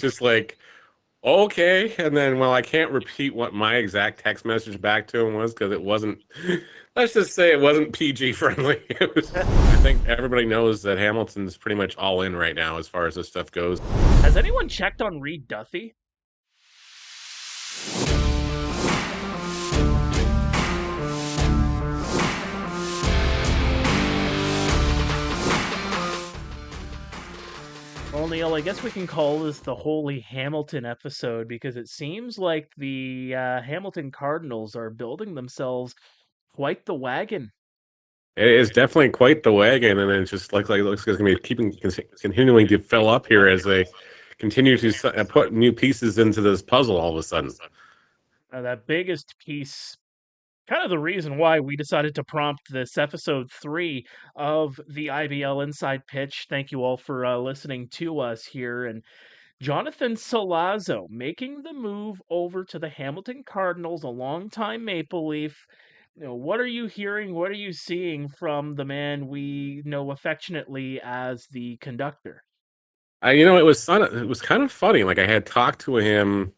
just like, okay. And then, well, I can't repeat what my exact text message back to him was because it wasn't, let's just say it wasn't PG friendly. I think everybody knows that Hamilton's pretty much all in right now as far as this stuff goes. Has anyone checked on Reed Duthie? Well, Neil, I guess we can call this the Holy Hamilton episode because it seems like the Hamilton Cardinals are building themselves quite the wagon. It is definitely quite the wagon, and it's just like it looks like it's going to be continuing to fill up here as they continue to put new pieces into this puzzle all of a sudden. That biggest piece, kind of the reason why we decided to prompt this episode 3 of the IBL Inside Pitch. Thank you all for listening to us here. And Jonathan Salazzo making the move over to the Hamilton Cardinals, a longtime Maple Leaf. What are you hearing? What are you seeing from the man we know affectionately as the conductor? It was kind of funny. Like I had talked to him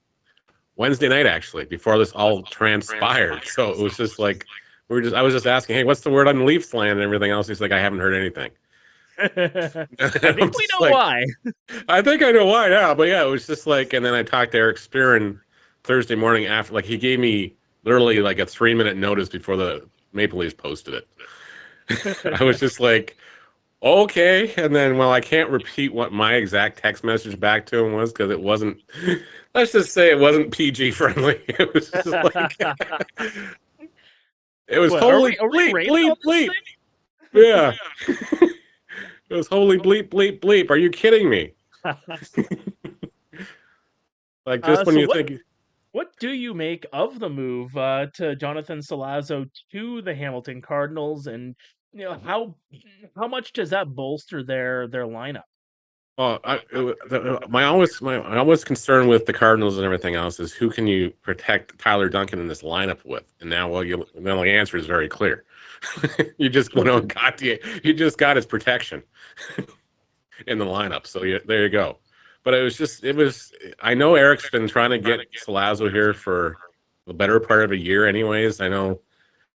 Wednesday night actually before this all transpired. So it was just like I was just asking, hey, what's the word on Leafs land and everything else? He's like, I haven't heard anything. I think we know like, why. I think I know why now, but yeah, it was just like, and then I talked to Eric Spearin Thursday morning after, like he gave me literally like a 3-minute notice before the Maple Leafs posted it. I was just like, okay. And then, well, I can't repeat what my exact text message back to him was because it wasn't, let's just say it wasn't PG friendly. It was just like, it was What, holy are we bleep, rating bleep, on this bleep. Yeah. It was holy bleep, bleep, bleep. Are you kidding me? thing? Like just when So you think, what do you make of the move to Jonathan Salazzo to the Hamilton Cardinals, and how much does that bolster their lineup? well, my always concern with the Cardinals and everything else is who can you protect Tyler Duncan in this lineup with? And now, well, the answer is very clear. You just you just got his protection in the lineup. So there you go. But it was. I know Eric's been trying to get Salazzo here for the better part of a year, anyways. I know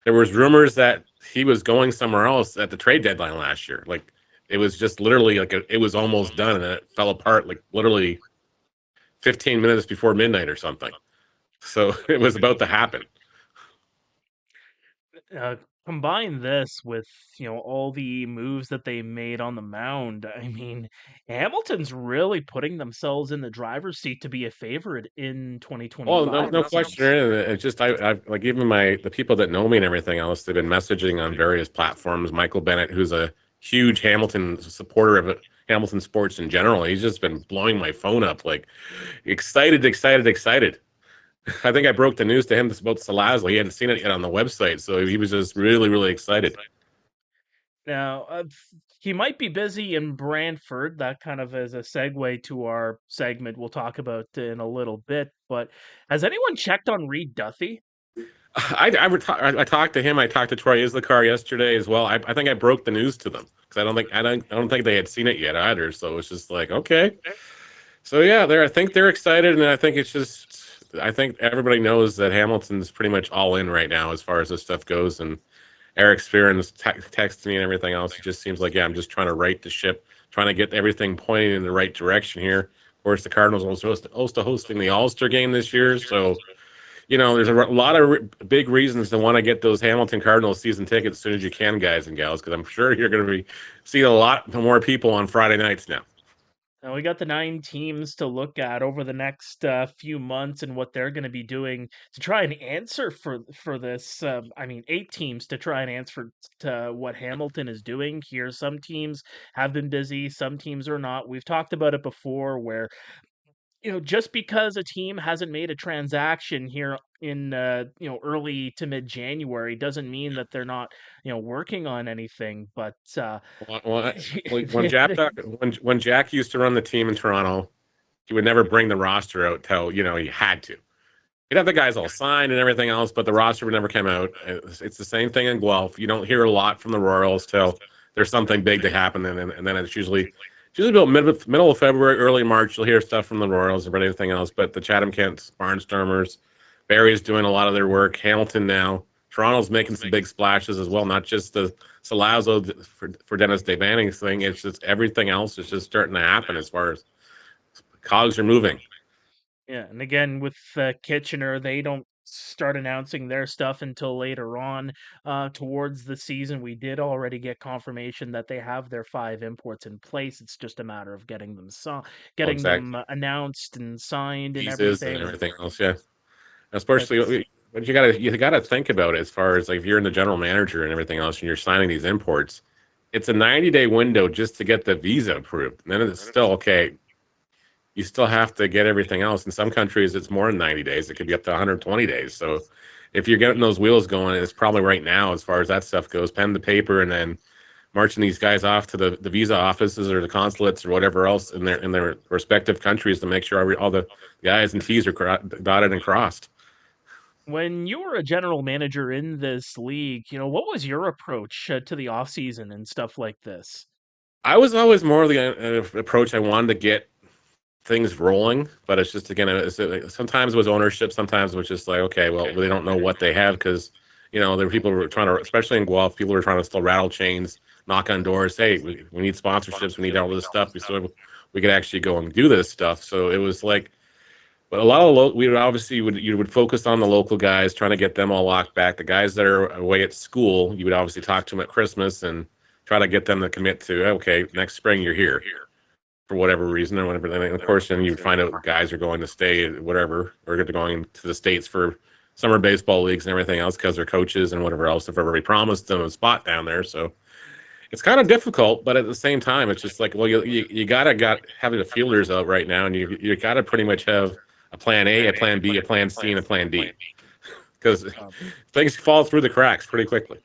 there was rumors that he was going somewhere else at the trade deadline last year. Like it was just literally like it was almost done, and then it fell apart like literally 15 minutes before midnight or something. So it was about to happen. Uh, Combine this with all the moves that they made on the mound. I mean, Hamilton's really putting themselves in the driver's seat to be a favorite in Oh, no, 2025. no It question. seems. It's just I've like even the people that know me and everything else, they've been messaging on various platforms. Michael Bennett, who's a huge Hamilton supporter of it, Hamilton sports in general, he's just been blowing my phone up, like excited, excited, excited. I think I broke the news to him about Salazzo. He hadn't seen it yet on the website, so he was just really, really excited. Now, he might be busy in Brantford. That kind of is a segue to our segment we'll talk about in a little bit. But has anyone checked on Reed Duthie? I talked to him. I talked to Troy Islikar yesterday as well. I think I broke the news to them because I don't think they had seen it yet either. So it's just like okay. So yeah, I think they're excited, and I think it's just I think everybody knows that Hamilton's pretty much all in right now as far as this stuff goes. And Eric Spearin's texting me and everything else. It just seems like yeah, I'm just trying to right the ship, trying to get everything pointing in the right direction here. Of course, the Cardinals are also hosting the All-Star game this year, so there's a lot of big reasons to want to get those Hamilton Cardinals season tickets as soon as you can, guys and gals, because I'm sure you're going to be seeing a lot more people on Friday nights now. Now we got the 9 teams to look at over the next few months and what they're going to be doing to try and answer for this. I mean, 8 teams to try and answer to what Hamilton is doing here. Some teams have been busy, some teams are not. We've talked about it before, where just because a team hasn't made a transaction here in early to mid January doesn't mean that they're not working on anything. But Well, when Jack used to run the team in Toronto, he would never bring the roster out till he had to. He'd have the guys all signed and everything else, but the roster would never come out. It's the same thing in Guelph. You don't hear a lot from the Royals till there's something big to happen, and then it's usually usually about middle of February, early March. You'll hear stuff from the Royals and everything else. But the Chatham Kent Barnstormers, Barry's doing a lot of their work. Hamilton now. Toronto's making some big splashes as well. Not just the Salazzo for Dennis DeBanning's thing. It's just everything else is just starting to happen as far as cogs are moving. Yeah, and again with Kitchener, they don't start announcing their stuff until later on towards the season. We did already get confirmation that they have their 5 imports in place. It's just a matter of Oh, getting them exactly. announced and signed and Visas and everything. everything else. Yeah. But Especially, but you gotta think about it as far as like if you're in the general manager and everything else, and you're signing these imports, it's a 90-day window just to get the visa approved. And then it's still okay. You still have to get everything else. In some countries, it's more than 90 days. It could be up to 120 days. So if you're getting those wheels going, it's probably right now as far as that stuff goes. Pen to paper, and then marching these guys off to the visa offices or the consulates or whatever else in their respective countries to make sure all the I's and T's are dotted and crossed. when you were a general manager in this league, what was your approach to the off season and stuff like this? I was always more of the approach I wanted to get things rolling, but it's just again, sometimes it was ownership, sometimes it was just like, okay, well, they don't know what they have because there were people who were trying to, especially in Guelph, people were trying to still rattle chains, knock on doors. Hey, we need sponsorships, we need all this stuff, so we could actually go and do this stuff. So it was like, but a lot of we would obviously you would focus on the local guys, trying to get them all locked back. The guys that are away at school, you would obviously talk to them at Christmas and try to get them to commit to, okay, next spring you're here for whatever reason or whatever. And of course, then you find out guys are going to stay, whatever, or they're going to the States for summer baseball leagues and everything else because they're coaches and whatever else. If everybody promised them a spot down there, so it's kind of difficult. But at the same time, it's just like, well, you gotta got having the fielders out right now, and you gotta pretty much have a plan A, a plan B, a plan C, and a plan D because Um, things fall through the cracks pretty quickly.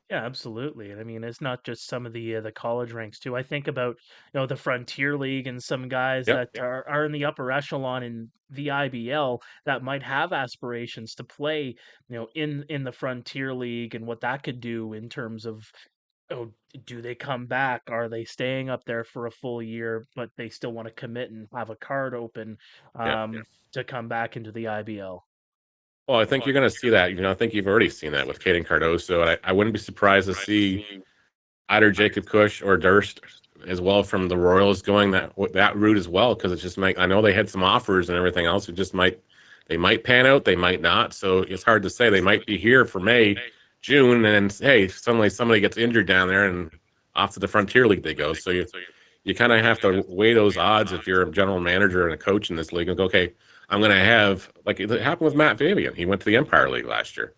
Yeah, absolutely. And I mean, it's not just some of the college ranks too. I think about, the Frontier League and some guys Yep. that are in the upper echelon in the IBL that might have aspirations to play, in the Frontier League and what that could do in terms of, oh, do they come back? Are they staying up there for a full year, but they still want to commit and have a card open Yeah. to come back into the IBL? Well, I think you're going to see that. I think you've already seen that with Caden Cardoso, and I wouldn't be surprised to see either Jacob Cush or Durst as well from the Royals going that route as well because it's just I know they had some offers and everything else. It just they might pan out, they might not. So it's hard to say. They might be here for May, June, and then hey, suddenly somebody gets injured down there and off to the Frontier League they go. So you kind of have to weigh those odds if you're a general manager and a coach in this league and go, okay, I'm going to have like it happened with Matt Fabian. He went to the Empire League last year.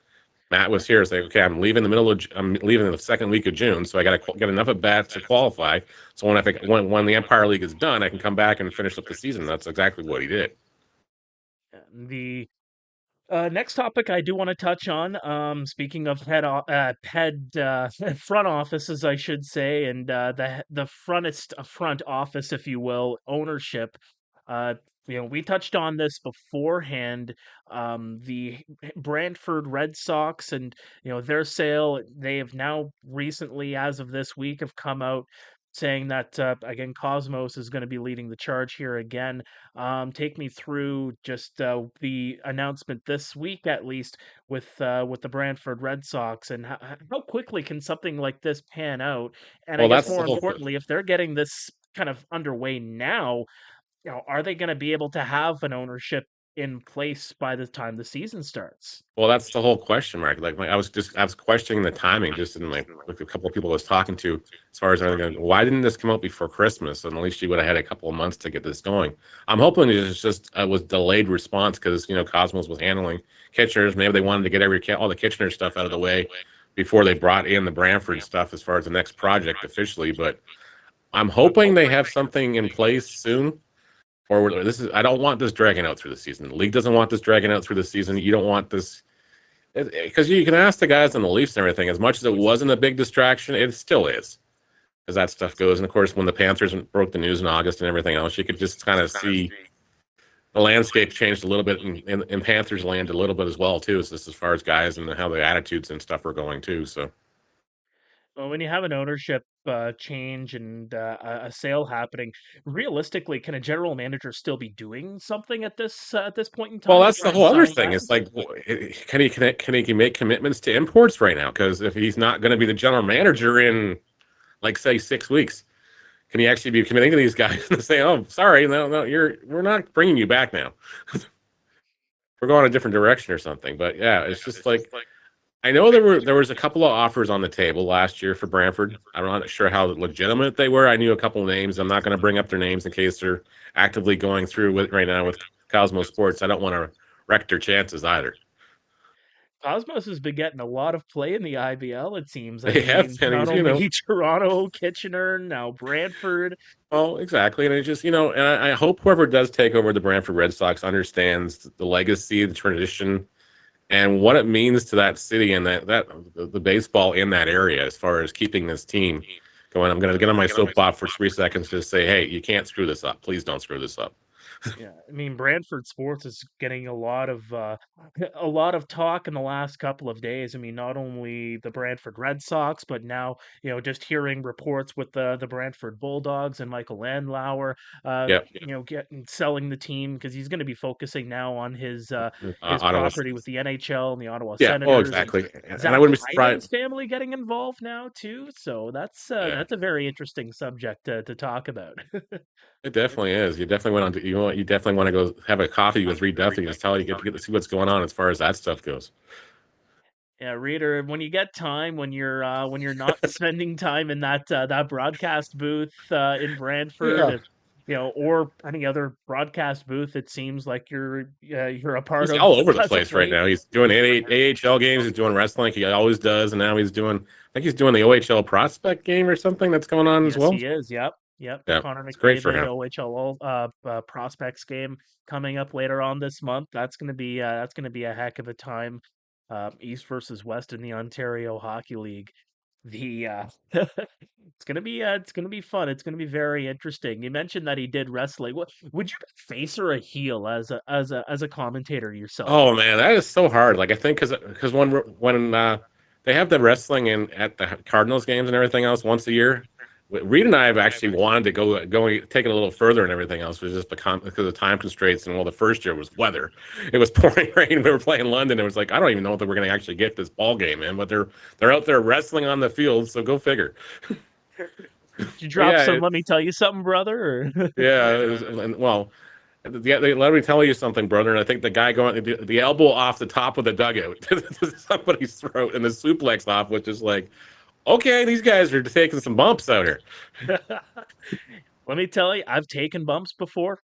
Matt was here. It's like, okay, I'm leaving in the second week of June, so I got to get enough at bats to qualify. So when the Empire League is done, I can come back and finish up the season. That's exactly what he did. The next topic I do want to touch on, speaking of front offices, I should say, and the front office, if you will, ownership. Uh, we touched on this beforehand. The Brantford Red Sox and their sale. They have now recently, as of this week, have come out saying that again, Cosmos is going to be leading the charge here again. Take me through just the announcement this week, at least, with the Brantford Red Sox, and how quickly can something like this pan out? And I Well, guess that's the more whole. importantly, if they're getting this kind of underway now, are they going to be able to have an ownership in place by the time the season starts? Well, that's the whole question mark. Like I was questioning the timing just in my with a couple of people I was talking to as far as everything. Why didn't this come out before Christmas? And at least you would have had a couple of months to get this going. I'm hoping it's just was delayed response because Cosmos was handling Kitchener's. Maybe they wanted to get all the Kitchener stuff out of the way before they brought in the Brantford stuff as far as the next project officially. But I'm hoping they have something in place soon. Or I don't want this dragging out through the season. The league doesn't want this dragging out through the season. You don't want this because you can ask the guys on the Leafs and everything. As much as it wasn't a big distraction, it still is, as that stuff goes. And of course, when the Panthers broke the news in August and everything else, you could just kind of see the landscape changed a little bit in Panthers land a little bit as well too. So just as far as guys and how the attitudes and stuff are going too. So Well, when you have an ownership change and a sale happening, realistically, can a general manager still be doing something at this point in Well, time to that's try the and whole other sign thing. guys? It's like, can he make commitments to imports right now? Because if he's not going to be the general manager in, like, say, 6 weeks, can he actually be committing to these guys and say, "Oh, sorry, no, we're not bringing you back now. We're going a different direction or something." But yeah, it's just like I know there was a couple of offers on the table last year for Brantford. I'm not sure how legitimate they were. I knew a couple of names. I'm not going to bring up their names in case they're actively going through with right now with Cosmo Sports. I don't want to wreck their chances either. Cosmos has been getting a lot of play in the IBL, it seems. I They have, mean, and not he's, only Toronto, Kitchener, now Brantford. oh, exactly. And it's just, and I hope whoever does take over the Brantford Red Sox understands the legacy, the tradition, and what it means to that city and the baseball in that area as far as keeping this team going. I'm going to get on my soapbox for 3 seconds to say, hey, you can't screw this up. Please don't screw this up. Yeah, I mean, Brantford sports is getting a lot of a lot of talk in the last couple of days. I mean, not only the Brantford Red Sox, but now just hearing reports with the Brantford Bulldogs and Michael Landauer, Yeah, getting selling the team because he's going to be focusing now on his Ottawa. property with the NHL and the Ottawa Yeah, well, Senators and exactly. And I Zach wouldn't be Hyman's surprised. family getting involved now too. So Yeah, that's a very interesting subject to talk about. it definitely is. You definitely want to. You definitely want to go have a coffee with Reed Duffy. Just tell you get to see what's going on as far as that stuff goes. Yeah, reader, when you get time, when you're not spending time in that broadcast booth in Brantford, Yeah. if, or any other broadcast booth, it seems like you're a part He's of all over the as of place right late. now. He's doing AHL games. He's doing wrestling like he always does, and now he's doing. I think he's doing the OHL prospect game or something that's going on as Yes, well. he is. Yep, yep. Yeah, Connor it's great for McDavid him. OHL prospects game coming up later on this month. That's gonna be a heck of a time. East versus West in the Ontario Hockey League. The it's gonna be fun. It's gonna be very interesting. You mentioned that he did wrestling. What would you be a face or a heel as a commentator yourself? Oh man, that is so hard. Like I think because when they have the wrestling in at the Cardinals games and everything else once a year, Reed and I have actually wanted to take it a little further and everything else, was just because of time constraints. And well, the first year was weather; it was pouring rain. We were playing London. It was like I don't even know if we're going to actually get this ball game in, but they're out there wrestling on the field, so go figure. Did you But drop yeah, some let me tell you something, brother? Or yeah, well. Yeah, let me tell you something, brother. And I think the guy going the elbow off the top of the dugout to somebody's throat and the suplex off, which is like, okay, these guys are taking some bumps out here. let me tell you, I've taken bumps before.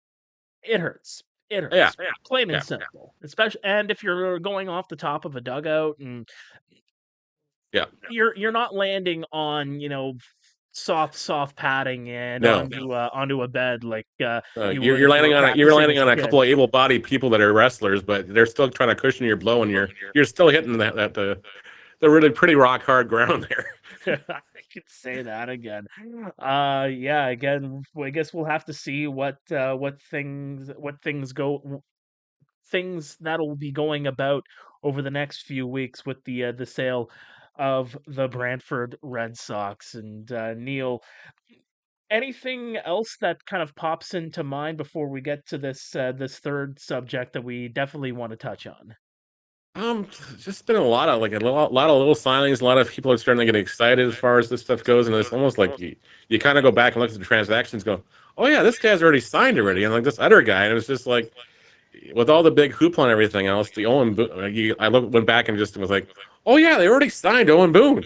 It hurts. It Yeah, hurts. Plain and yeah, simple. Especially and if you're going off the top of a dugout and yeah. you're not landing on, soft padding and No, onto a bed like you you're would if you were you're practicing landing as a on a kid. couple of able-bodied people that are wrestlers, but they're still trying to cushion your blow, and you're still hitting the really pretty rock hard ground there. I could say that again. Yeah, again, I guess we'll have to see what things that'll be going about over the next few weeks with the sale of the Brantford Red Sox. And Neil, anything else that kind of pops into mind before we get to this third subject that we definitely want to touch on? Just been a lot of lot of little signings. A lot of people are starting to get excited as far as this stuff goes, and it's almost like you kind of go back and look at the transactions, go, oh yeah, this guy's already signed already, and like this other guy, and it was just like with all the big hoopla and everything else, the went back and just was like, oh yeah, they already signed Owen Boone.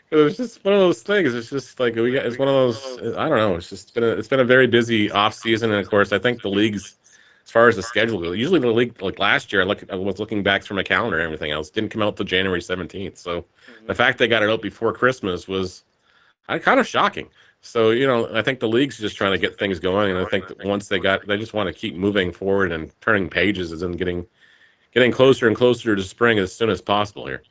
It was just one of those things. It's just like it's one of those. I don't know. It's been a very busy off season, and of course, I think the leagues, as far as the schedule goes, usually the league like last year, I was looking back from my calendar and everything else, didn't come out till January 17th. So the Mhm. fact they got it out before Christmas was kind of shocking. So I think the league's just trying to get things going, and I think that once they just want to keep moving forward and turning pages, and getting closer and closer to spring as soon as possible here.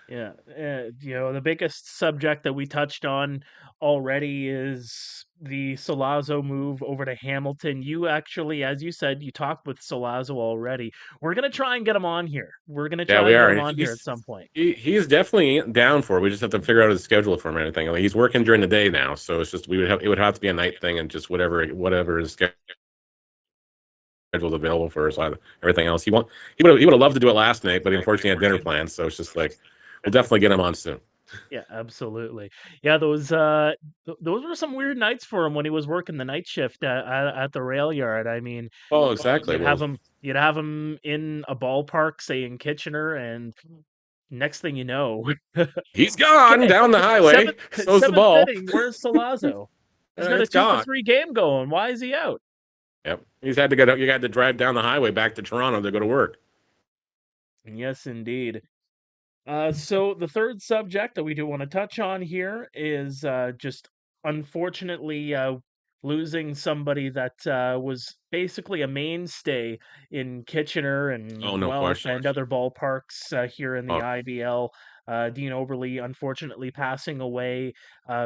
Yeah, the biggest subject that we touched on already is the Solazzo move over to Hamilton. You actually, as you said, you talked with Solazzo already. We're gonna try and get him on here. We're gonna Yeah, try we and get him are. on here at some point. He's definitely down for it. We just have to figure out his schedule for him and everything. Like, he's working during the day now, so it's just we would have it would have to be a night thing and just whatever his schedule's available for us. Everything else he would have loved to do it last night, but he unfortunately had dinner plans. So it's just like we'll definitely get him on soon. Yeah, absolutely. Yeah, those were some weird nights for him when he was working the night shift at the rail yard. I mean, Oh, exactly. Well, you'd have him in a ballpark, say in Kitchener, and next thing you know, he's gone okay, down the highway. seventh So's the seventh ball. inning. Where's Solazzo? He's got a It's two for gone. three game going. Why is he out? Yep. He's had to go. You had to drive down the highway back to Toronto to go to work. Yes, indeed. So the third subject that we do want to touch on here is just unfortunately losing somebody that was basically a mainstay in Kitchener and Oh, no Guelph question. and other ballparks here in the Oh, IBL. Dean Oberle unfortunately passing away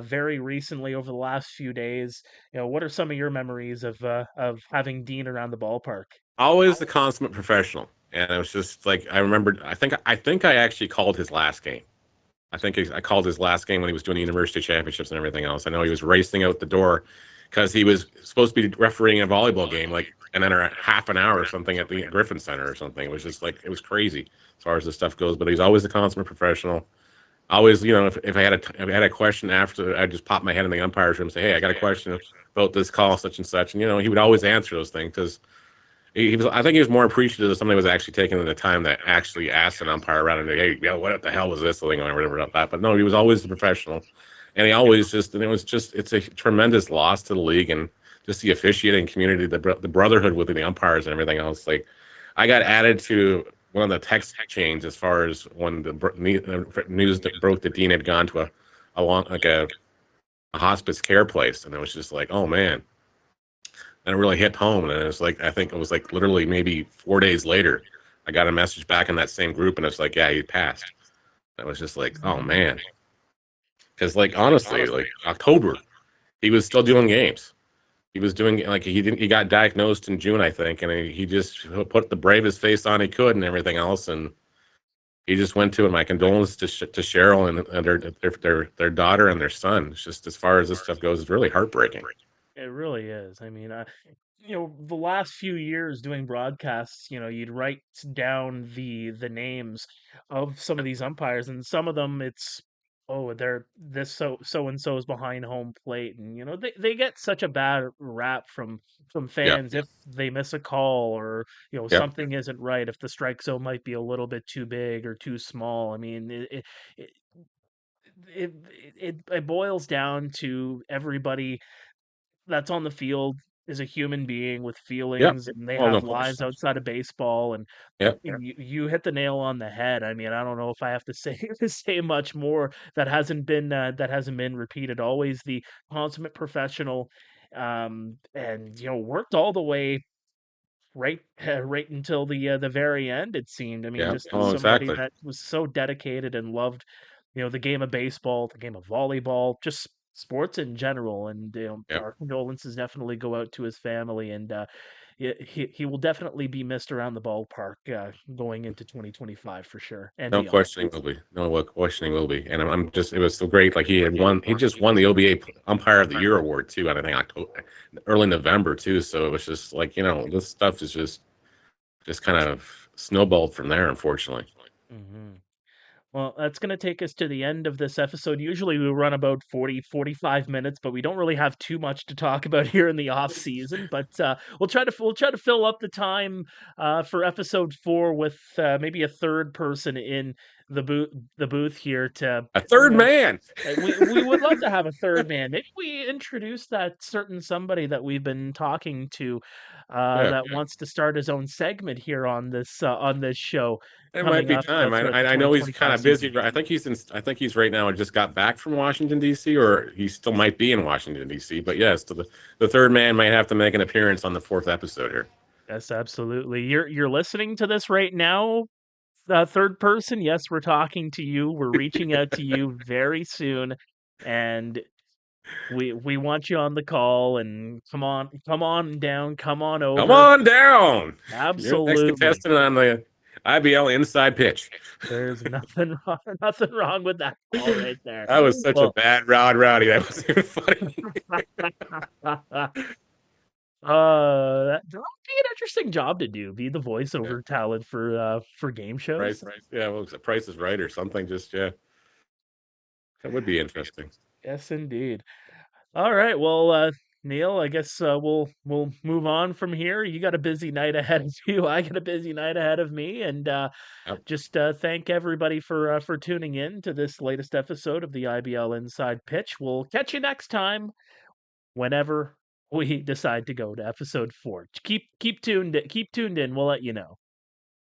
very recently over the last few days. What are some of your memories of having Dean around the ballpark? always the consummate professional. And it was just like I remembered. I think I actually called his last game. I called his last game when he was doing the university championships and everything else. I know he was racing out the door because he was supposed to be refereeing a volleyball game, like, and then a half an hour or something at the Griffin Center or something. It was just like it was crazy as far as this stuff goes. But he's always the consummate professional. Always, if I had a question after, I'd just pop my head in the umpire's room and say, "Hey, I got a question about this call, such and such," and he would always answer those things because he was. I think he was more appreciative if somebody was actually taking the time to actually ask an umpire around and, hey, what the hell was this thing or whatever about that. But no, he was always the professional, and he always just. And it's a tremendous loss to the league and just the officiating community, the brotherhood with the umpires and everything else. Like, I got added to one of the text chains as far as when the news that broke that Dean had gone to a long like a hospice care place, and it was just like, oh man, and it really hit home. And it was like, I think it was like literally maybe 4 days later, I got a message back in that same group, and it's like, yeah, he passed. And it was just like, oh man, because like honestly, like October, he was still doing games. He was doing like he didn't. He got diagnosed in June, I think, and he just put the bravest face on he could and everything else, and he just went to it. My condolences to Cheryl and their daughter and their son. It's just as far as this stuff goes, it's really heartbreaking. It really is. I mean, the last few years doing broadcasts, you'd write down the names of some of these umpires, and some of them it's they're this so and so is behind home plate, and they get such a bad rap from Yeah, fans if they miss a call or yeah, something isn't right, if the strike zone might be a little bit too big or too small. I mean, it it, it boils down to everybody that's on the field is a human being with yeah. feelings, and they Oh, no have lives question. outside of baseball. And Yeah, you hit the nail on the head. I mean, I don't know if I have to say say much more that hasn't been repeated. Always the consummate professional, and worked all the way right right until the very end, it seemed. I mean, yeah. just Oh, somebody exactly. that was so dedicated and loved the game of baseball, the game of volleyball, just sports in general. And Yeah. our condolences definitely go out to his family. And he will definitely be missed around the ballpark going into 2025 for sure and No beyond. questioning will be. No questioning will be. And I'm just, it was so great. Like, he just won the OBA Umpire of the Year award too. And I think October, early November too. So it was just like, this stuff is just kind of snowballed from there, unfortunately. Hmm. Well, that's going to take us to the end of this episode. Usually we run about 40-45 minutes, but we don't really have too much to talk about here in the off season. But we'll try to fill up the time for episode 4 with maybe a third person in the booth here to A third man. we would love to have a third man. Maybe we introduce that certain somebody that we've been talking to Yeah. that wants to start his own segment here on this show It might coming be up time. throughout the I know he's kind 2025 of busy. season. I think he's right now. Just got back from Washington D.C., or he still might be in Washington D.C. But yes, the third man might have to make an appearance on the fourth episode here. Yes, absolutely. You're listening to this right now. third person, yes, we're talking to you. We're reaching out to you very soon, and we want you on the call. And come on down, come on Come over. on down. You're the next Absolutely. contestant on the IBL inside pitch. There's nothing wrong, nothing wrong with that call right there. That was such a Well, bad rowdy. That wasn't even funny. that would be an interesting job to do. Be the Yeah, voiceover talent for game shows. yeah, well, the Price is Right or something. Just yeah, that would be interesting. Yes, indeed. All right. Well, Neil, I guess we'll move on from here. You got a busy night ahead of you. I got a busy night ahead of me, and Yep. just thank everybody for tuning in to this latest episode of the IBL Inside Pitch. We'll catch you next time whenever we decide to go to episode 4. Keep tuned in. We'll let you know.